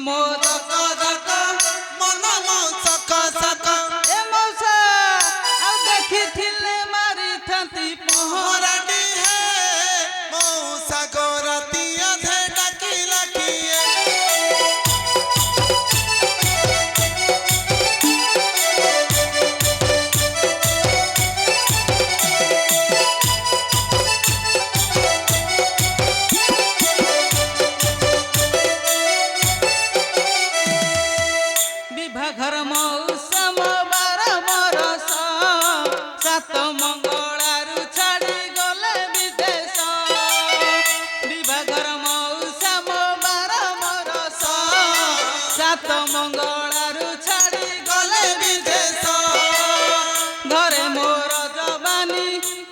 ମୋ ଧକ ଧକ ମନ ମୋ ସକ ସକ ଏ ମଉସା ଆଉ ଦେଖିଥିଲେ ମାରିଥାନ୍ତି ପହରାଟି ହେ ମଉସା ଗୋରାତି ଅଧେ ଡାକିଲା କିଏ ବିଭାଘର ମଉସା ମୋ ବାର ବରଷ ସାତ ମଙ୍ଗଳାରୁ ଛାଡ଼ି ଗଲେ ବିଦେଶ ବିଭାଘର ମଉସା ମୋ ବାର ବରଷ ସାତ ମଙ୍ଗଳାରୁ ଛାଡ଼ି ଗଲେ ବିଦେଶ ଘରେ ମୋର ଜବାନି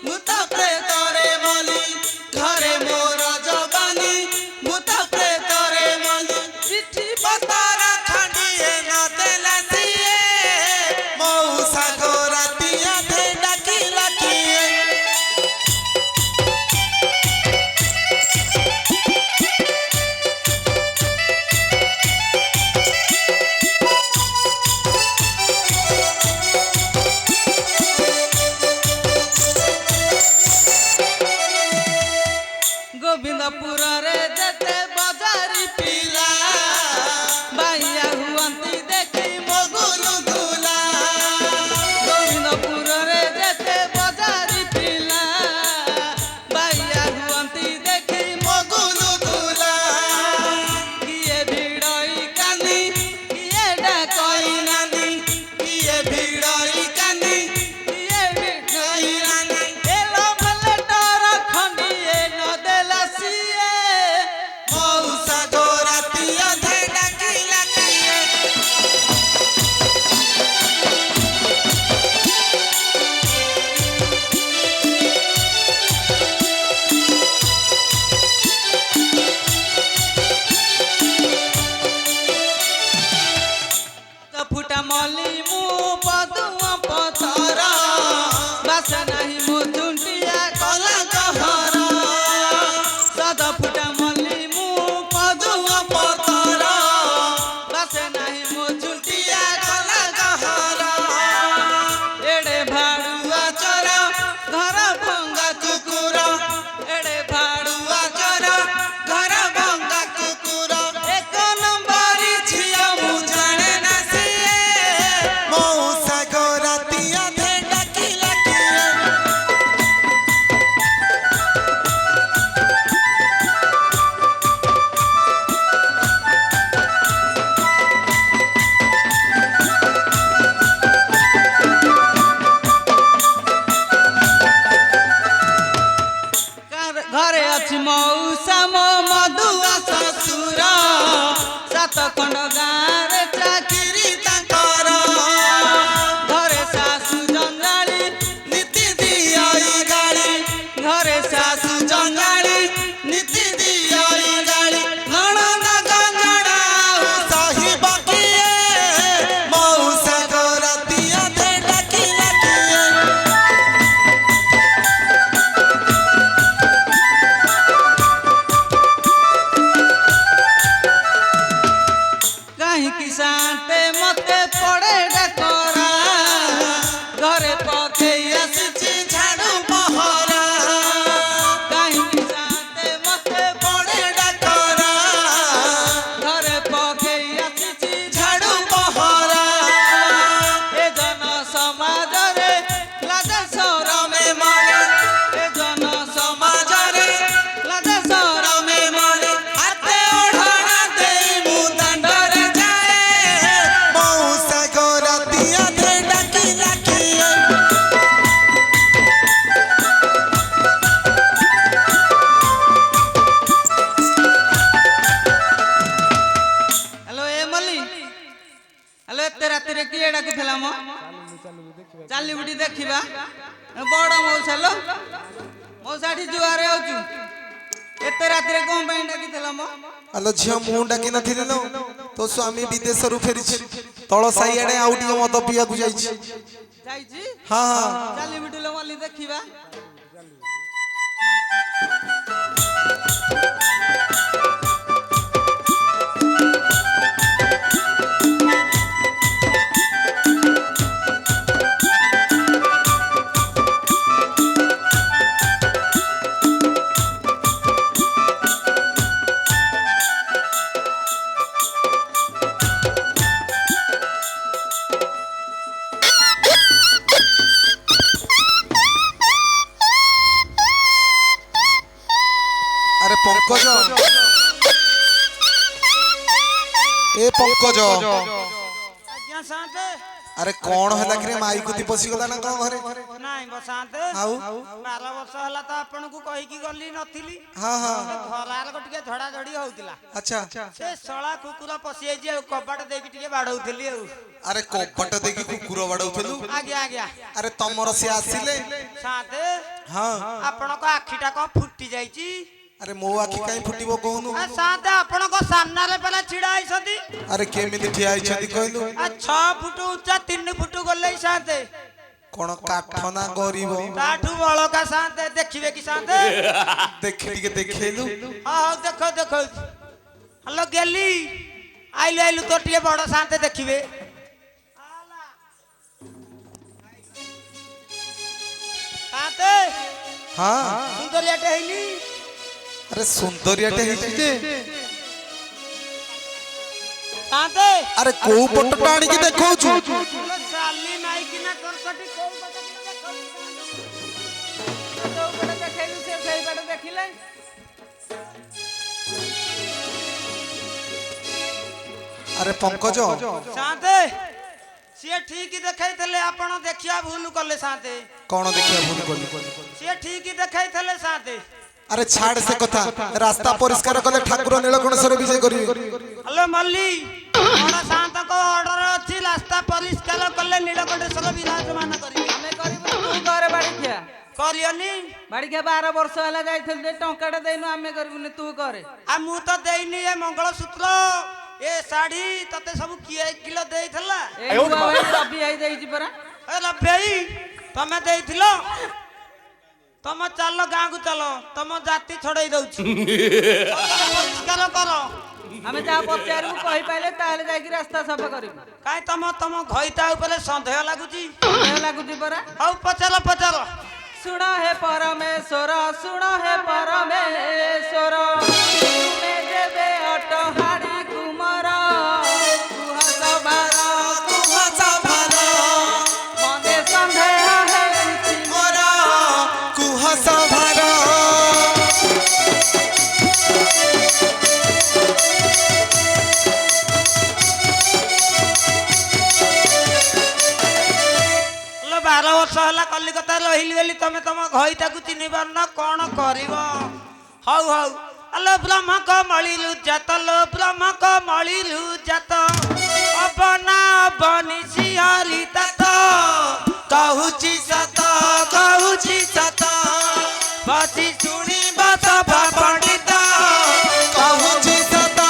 ଭୂତ ପ୍ରେତରେ ମଲି ଘରେ ମୋର ଜବାନି ଭୂତ ପ୍ରେତରେ ମଲି ଚିଠି ପତାର ଖଣ୍ଡିଏ ନଦେଲା ସିଏ ମଉସା ଗୋରାତି ଅଧେ ଡାକିଲା କିଏ ଗୋବିନ୍ଦପୁରରେ ଯେତେ ବଜାରୀ ପିଲା ବାଇଆ ହୁଅନ୍ତି ଦେଖି ମଗୁଲୁ ଦୁଲା ଗୋବିନ୍ଦପୁରରେ ଯେତେ ବଜାରୀ ପିଲା ବାଇଆ ହୁଅନ୍ତି ଦେଖି ମଗୁଲୁ ଦୁଲା କିଏ ଭିଡ଼ଇ କାନି କିଏ ଡାକଇ ନାନି କିଏ ଭିଡ଼ଇ କାନି କିଏ ଭିଡ଼ଇ ନାନି ଏ ଲଭ୍ ଲେଟର ଖଣ୍ଡିଏ ନଦେଲା ସିଏ ମଉସା ଗୋରାତି ଅଧେ ଡାକିଲା କିଏ ଫୁଟା ମଲି ମୁଁ ପଦୁଆ ପଥର ବାସ ନାହିଁ ମୋ ଝୁଣ୍ଟିଆ କଲା କହର ସଦ ଫୁଟା ମଲି ମୁଁ ପଦୁଆ ପଥର ବାସ ନାହିଁ ମୋ ଝୁଣ୍ଟିଆ କଲା କହର ଏଡ଼େ ଭାଡ଼ୁଆ ଚର ଘର ଭଙ୍ଗା କୁକୁର ଏଡ଼େ ଭାଡ଼ୁଆ ଚର ଘର ଭଙ୍ଗା କୁକୁର ଏକ ନମ୍ବରି ଝିଅ ମୁଁ ଜାଣେ ନା ସିଏ ମଉସା ଗୋରାତି ଅଧେ ଡାକିଲା କିଏ ଘରେ ଅଛି ମଉସା ମୋ ମଧୁଆ ଶ୍ୱଶୁର ସାତ ଖଣ୍ଡ ଗାଁରେ ଚାକିରି ତାଙ୍କର ଘରେ ଶାଶୁ ଜଞ୍ଜାଳି ନୀତି ଦିଅଇ ଗାଳି ଘରେ ଶାଶୁ ଜଞ୍ଜାଳି ନୀତି ଦିଅଇ ଗାଳି ନଣନ୍ଦ ଗଞ୍ଜଣା ଆଉ ସହିବ କିଏ ମଉସା ଗୋରାତି ଅଧେ ଡାକିଲା କିଏ କାହିଁକି ସାନ୍ତେ ମତେ ପଡ଼େ ଡାକରା ଘରେ ପକେଇ ଆସିଛି ଝାଡୁ ପହରା କାହିଁକି ସାନ୍ତେ ମତେ ପଡ଼େ ଡାକରା ଘରେ ପକେଇ ଆସିଛି ଝାଡୁ ପହରା ଏ ଜନ ସମାଜରେ ଲାଜ ସରମେ ରମେ ମଳେ ଏ ଜନ ସମାଜରେ ଲାଜ ସରମେ ରମେ ମଳେ ହାତେ ଓଢ଼ଣା ଦେଇ ମୁଁ ଦାଣ୍ଡରେ ଯାଏ ମଉସା ଗୋରାତି ଅଧେ ଡାକିଲା କିଏ ହ୍ୟାଲୋ ଏ ମଲ୍ଲି ହ୍ୟାଲୋ ଏତେ ରାତିରେ କିଏ ଡାକୁଥିଲା ମ ଚାଲିବୁଟି ଦେଖିବା ବଡ଼ ମଉସା ଲୋ ମଉସାଠି ଜୁଆରେ ଆଉଛୁ ଏତେ ରାତିରେ କଣ ପାଇଁ ଡାକିଥିଲା ମ ଆଲୋ ଝିଅ ମୁଁ ଡାକି ନଥିଲି ଲୋ ତୋ ସ୍ୱାମୀ ବିଦେଶରୁ ଫେରିଛି ତଳ ସାଇଆଡେ ଆଉ ଟିକେ ମଦ ପିଇବାକୁ ଯାଇଛି ଯାଇଛି ହଁ ହଁ ଚାଲିବୁଟି ଲୋ ମଲ୍ଲି ଦେଖିବା আরে পঙ্কজ এ পঙ্কজ আজ্ঞା ସାନ୍ତେ আরে কোন হেলা কি মাইକୁ তি পଶি গলা না কোন ঘরে ନାଇଁ ବସାନ୍ତେ আউ 12 ବର୍ଷ ହେଲା ତ ଆପଣଙ୍କୁ କହିକି ଗଲି ନଥିଲି ହଁ ହଁ ଘରାର ଟିକେ ଝଡା ଝଡି ହଉଥିଲା আচ্ছা ସେ ଶଳା କୁକୁର ପଶି ଯାଇଛି ଆଉ କବାଟ ଦେଇକି ଟିକେ ବାଡଉଥିଲି ଆଉ আরে কপট দেখি কুকুর বাড়াউথলু ଆଜ୍ଞା ଆଜ୍ଞା আরে তমর সে আসিলে ସାନ୍ତେ হ্যাঁ ଆପଣଙ୍କ ଆଖିଟା କଣ ଫୁଟି ଯାଇଛି আরে মো আখি কাই ফুটিব কହୁनु ସାନ୍ତେ ଆପଣଙ୍କ ସାମ୍ନାରେ ପରା ଛିଡା ହେଇଛନ୍ତି আরে কেমিতি ঠিয়া আইছাদি কইলু 6 ଫୁଟ ଉଚ୍ଚା 3 ଫୁଟ ଗଲେ ସାନ୍ତେ কোন কাঠ না গরিব ତାଠୁ ବଳକା ସାନ୍ତେ ଦେଖିବେ କି ସାନ୍ତେ দেখি টিকে দেখাইলু ହଉ ଦେଖ ଦେଖ ହ୍ୟାଲୋ ଗେଲି ଆଇଲୁ ଆଇଲୁ ତ ଟିକେ ବଡ ସାନ୍ତେ ଦେଖିବେ ସାନ୍ତେ হ্যাঁ ସୁନ୍ଦରିଆଟେ ହେଇନି আরে সুন্দরিয়াটে হইছি যে ସାନ୍ତେ আরে কোউ পটটা আনিকি দেখাউছু ଚାଲି ନାଇଁ କିନା କରକଟି କୋଉ ପଟେ ଦେଖାଉଛୁ ଯୋଉ ପଟେ ଦେଖେଇଲୁ ସେ ସେଇ ପଟେ ଦେଖିଲେ আরে পঙ্কজ ସାନ୍ତେ ସିଏ ଠିକ ଦେଖେଇଥିଲେ ଆପଣ ଦେଖିବା ଭୁଲ କଲେ ସାନ୍ତେ কোন দেখিয়া ভুল কলি ସିଏ ଠିକ ଦେଖେଇଥିଲେ ସାନ୍ତେ আরে ছাড় সে কথা রাস্তা পরিষ্কার কলে ঠাকুর নীলকণ্ঠেশ্বর বিজয় করিবে হ্যালো মল্লি বড় সান্তଙ୍କ অর্ডর ଅଛି ରାସ୍ତା ପରିଷ୍କାର କଲେ ନୀଳକଣ୍ଠେଶ୍ୱର ବିରାଜମାନ କରିବେ ଆମେ କରିବୁ ତୁ ଘରେ ବାଡ଼ିଖିଆ କରିବନି ବାଡ଼ିଖିଆ 12 ବର୍ଷ ହେଲା ଯାଇଥିଲୁ ଯେ ଟଙ୍କାଟା ଦେଇନୁ ଆମେ କରିବୁନି ତୁ କରେ ଆଉ ମୁଁ ତ ଦେଇନି ଏ ମଙ୍ଗଳସୂତ୍ର ଏ ଶାଢୀ ତତେ ସବୁ କିଏ କିଲୋ ଦେଇଥିଲା ଏଇ ନୂଆ ଭାଇ ରବି ଆଇ ଦେଇଛି ପରା ଏ ରବେଇ ତମେ ଦେଇଥିଲ ତମ ଚାଲ ଗାଁକୁ ଚାଲ ତମ ଜାତି ଛଡେଇ ଦଉଛି ପରିଷ୍କାର କର ଆମେ ଯାହା ପଚାରିବୁ କହିପାଇଲେ ତାହେଲେ ଯାଇକି ରାସ୍ତା ସଫା କରିବୁ କାଇଁ ତମ ଘଇତା ଉପରେ ସନ୍ଦେହ ଲାଗୁଛି ଭଲ ଲାଗୁଛି ପରା ହଉ ପଚାର ପଚାର ଶୁଣ ହେ ପରମେଶ୍ୱର ଶୁଣ ହେ ପରମେଶ୍ୱର ତୁମେ ଯେବେ ଅଟହାଡ଼ି କୁମର କୁହ ସବାର ମନେ ସନ୍ଦେହ ହେଉଛି মোর কুহ সভার लो 12 ବର୍ଷ ହେଲା କଲିକତା ରହିଲି ବୋଲି ତମେ ତମ ଘଇତାକୁ ଚିହ୍ନି ପାରୁନ କଣ କରିବ ହଉ ହଉ ଆଲୋ ବ୍ରହ୍ମକ ମଳିଲୁ ଜାତ ଲୋ ବ୍ରହ୍ମକ ମଳିଲୁ ଜାତ ଅବନା ଅବନି ଶିହରି ତାତ କହୁଛି ସତ ବସି ଶୁଣିବ ସଭା ପଣ୍ଡିତ কহুছি সত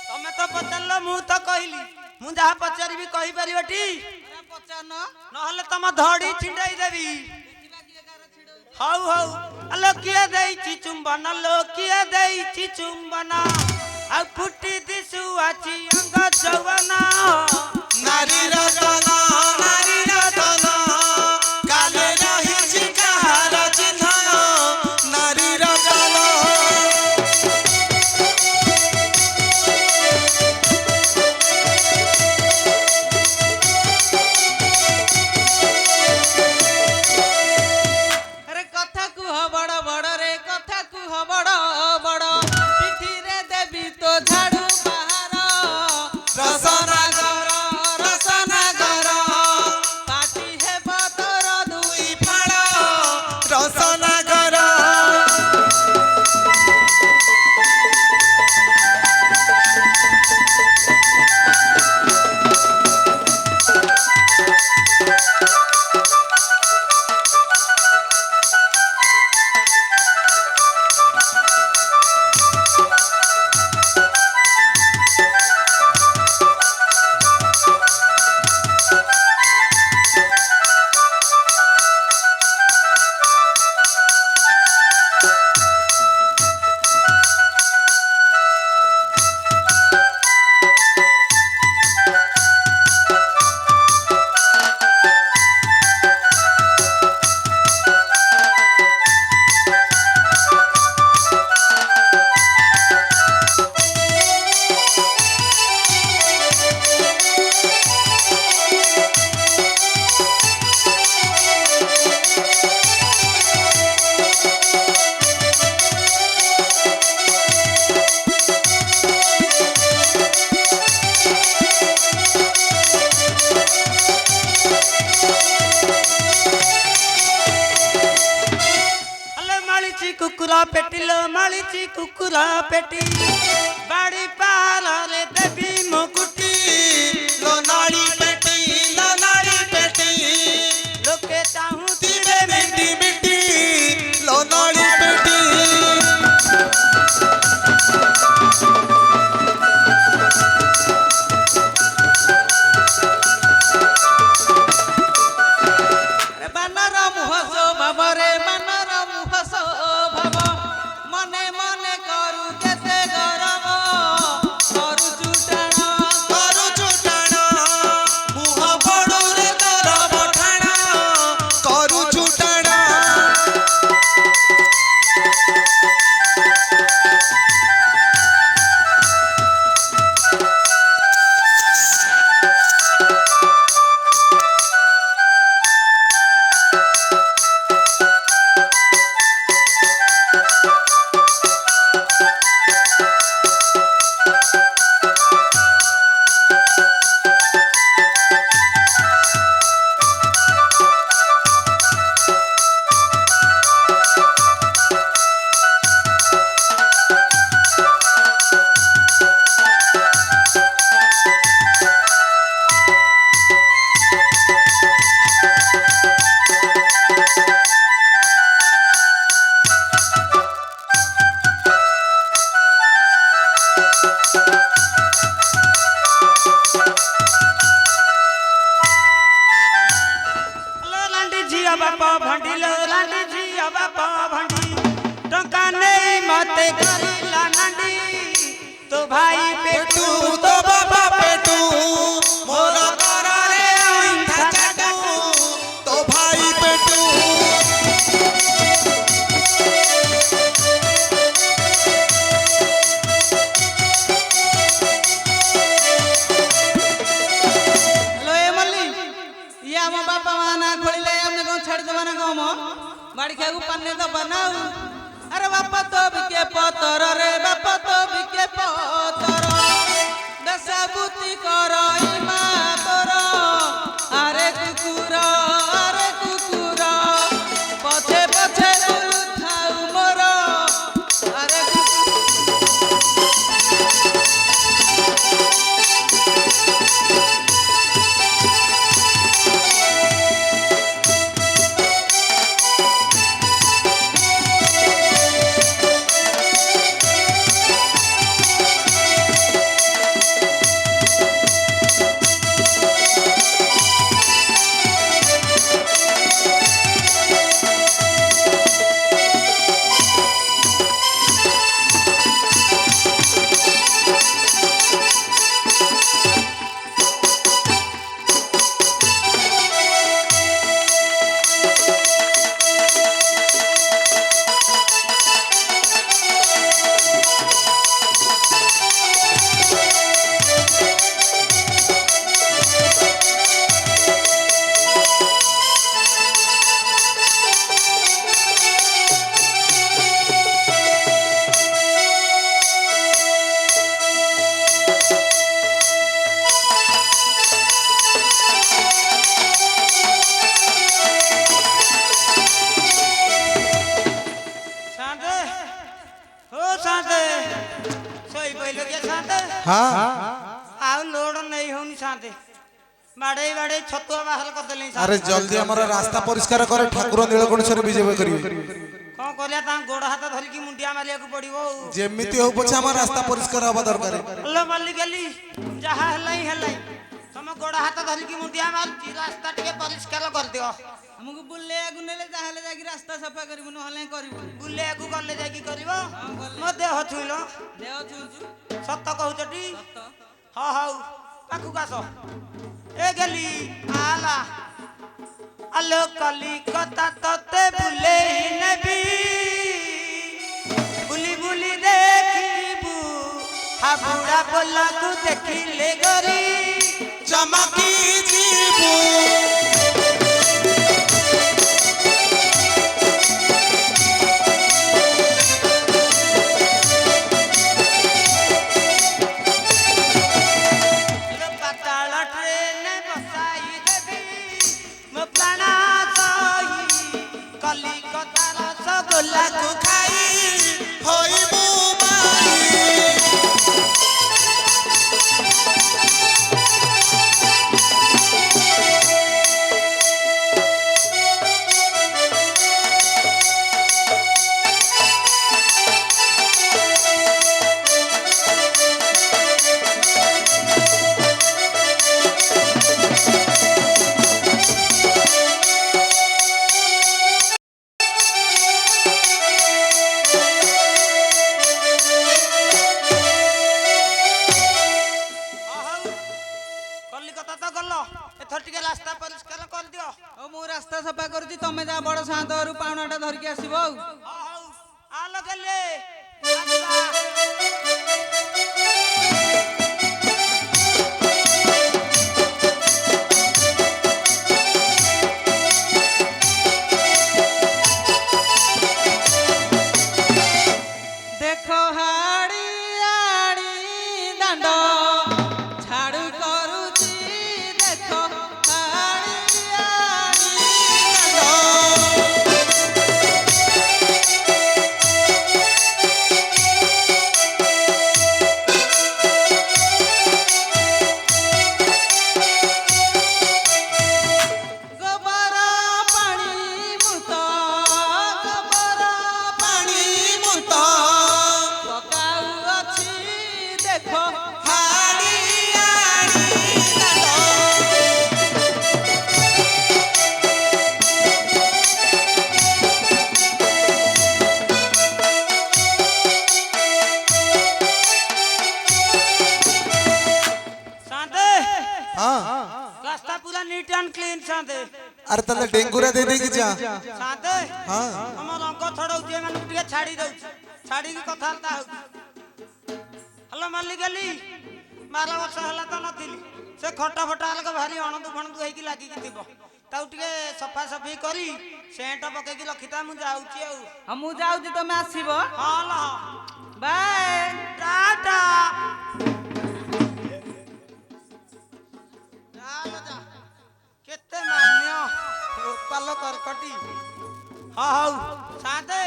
ତମେ ତ ପଚାରିଲ ମୁଁ ତ କହିଲି ମୁଁ ଯାହା ପଚାରିବି କହିପାରିବଟି ପଚାରୁନ ନହେଲେ ତମ ଧଡ଼ି ଛିଣ୍ଡେଇ ଦେବି ହଉ ହଉ ଆଲୋ କିଏ ଦେଇଛି ଚୁମ୍ବନ ଲୋ କିଏ ଦେଇଛି ଚୁମ୍ବନ ଆଉ ଫୁଟି ଦିଶୁ ଅଛି ଅଙ୍ଗ ଯୌବନ নারীর তন কালে রহিছি কাহার চিহ্ন নারীর তন আরে কথা কুহ বড় বড় রে কথা কুহ বড় বড় পিঠিরে দেবী তো ঝাড়ু বাহার রসনাগর রসনাগর कुकुरा पेटी लो मालिची कुकुरा पेटी बाड़ी पार रे देवी मुकुटी लो नाड़ी पेटी लो नाड़ी पेटी लोके चाहूं तीरे मिट्टी मिट्टी लो नाड़ी पेटी বানর মুহস ভাবরে বানর মুহস ভাব মনে মনে করু কেতে গরব করু চুটাণ করু চুটাণ মুহ বড়ুরে তোর বঠাণ করু চুটাণ लांडी झिया बापा भंडी लो लांडी झिया बापा भंडी टंका नहीं मते करिला नांडी तो भाई पेटू पेटू तो बाबा पेटू मोरा करा रे आइंठा चाटू तो भाई पेटू হ্যালো এ মল্লি ইয়া আমার বাবা মা না খোলিলে আমনে কোন ছাড় দেবা না গম বাড়ি খাগু পান্নে তো বানাও আরে বাপা তো বিকে পতর রে বাপা তো বিকে পতর দশা বুতি কর ইমা তোর আরে কুকুর পছে পছে বুলুথাউ মোর আরে কুকুর शांत हो शांत सोई पहले क्या शांत हाँ आउ लोड नहीं होनी शांत बाड़े बाड़े छतुआ बाहर कर देले अरे जल्दी हमारा रास्ता परिष्कार करे ठाकुर नीलकंठेश्वर विजय करिवे कौन करिया ता गोड़ हाथ धरि की मुंडिया मारिया को पड़िबो जेमिति हो पछे हमारा रास्ता परिष्कार हवा दरकार लो मल्ली गली जहा हलाई हलाई तुम गोड़ हाथ धरि की मुंडिया मार रास्ता टिके परिष्कार कर दियो ଆମକୁ ବୁଲେଇବାକୁ ନେଲେ ତାହେଲେ ଯାଇକି ରାସ୍ତା ସଫା କରିବୁ ନହେଲେ କରିବୁ ବୁଲେକୁ ଗଲେ ଯାଇକି କରିବ ଗଲେ। ମୋ ଦେହ ଛୁଇଁଲ ଦେହ ଛୁଉଁଛୁ ସତ କହୁଛଟି ସତ ହଁ ହଉ ପାଖକୁ ଆସ ଏ ଗେଲି ଆଲା ଆଲୋ କଲିକତା ତତେ ବୁଲେଇ ନେବି ବୁଲି ବୁଲି ଦେଖିବୁ ହାବୁଡ଼ା ପୋଲାକୁ ଦେଖିଲେ ଗରି चमकी जीबू ପାତାଳ ଟ୍ରେନ ବସାଇ ଦେବି ମୋ ପ୍ରାଣ ସହି କଲିକତାର ରସଗୋଲାକୁ ଖାଇ ହଉ ଆଲୋ ଗଲେ ଦେଖ ହାଡି ଆଡି ଦାଣ୍ଡ ଝାଡୁ କରୁଛି ଦେଖ ହାଡି ଆଡି ଦାଣ୍ଡ ଗୋବର ପାଣି ମୁତ ଗୋବର ପାଣି ମୁତ ପକାଉଅଛି ଦେଖ ହାଡି ଆଡି ଦାଣ୍ଡ शांते हाँ रास्ता पूरा नीट एंड क्लीन शांते अरे ताले डेंगुरा दे देगी जा शांते हाँ हम रंग छड़ौती है माने टिके छाड़ी दउ छाड़ी की कथालता हो हेलो मल्ली गली 12 वर्ष हला त नथिली से खटा फटा अलग भारी अणदु फणदु हेई की लागी की थिबो ताउ टिके सफा सफी करी सेंट पके की रखिता मु जाउची आ ମୁଁ ଯାଉଛି ତମେ ଆସିବ हां ल ବାଏ टाटा जा केते मान्य पालो करकटी हां हाउ शांते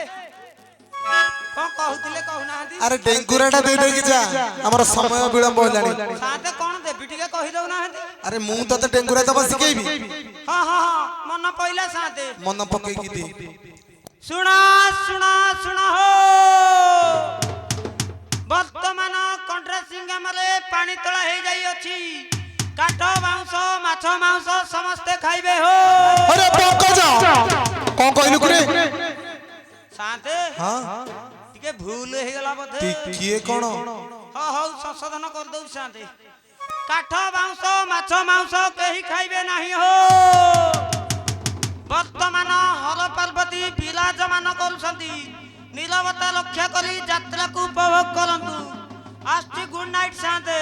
कौन कहूतिले कहूनाहांती अरे डेंगुरा टा दे देगी जा हमर समय विलंब होलानी शांते कौन देबी टिके कहि दउनाहांती अरे मु तो डेंगुरा दबा सिकेबी हां हां हां मन पइला शांते मन पकेगी दे सुना सुना सुना हो वर्तमान कंट्रासिंग हमरे पानी तळा हे जाई अछि काठ मांस माछ मांस समस्ते खाइबे हो अरे पंकज कौन कहलु करे शांते हां टिके भूल हे गला बथे किए कोन हां हां संशोधन कर दउ शांते काठ मांस माछ मांस केही खाइबे नाही हो वर्तमान हर पार्वती विराजमान करुछंती नीरवता रक्षा करी यात्रा को उपभोग करंतु आस्ती गुड नाइट शांते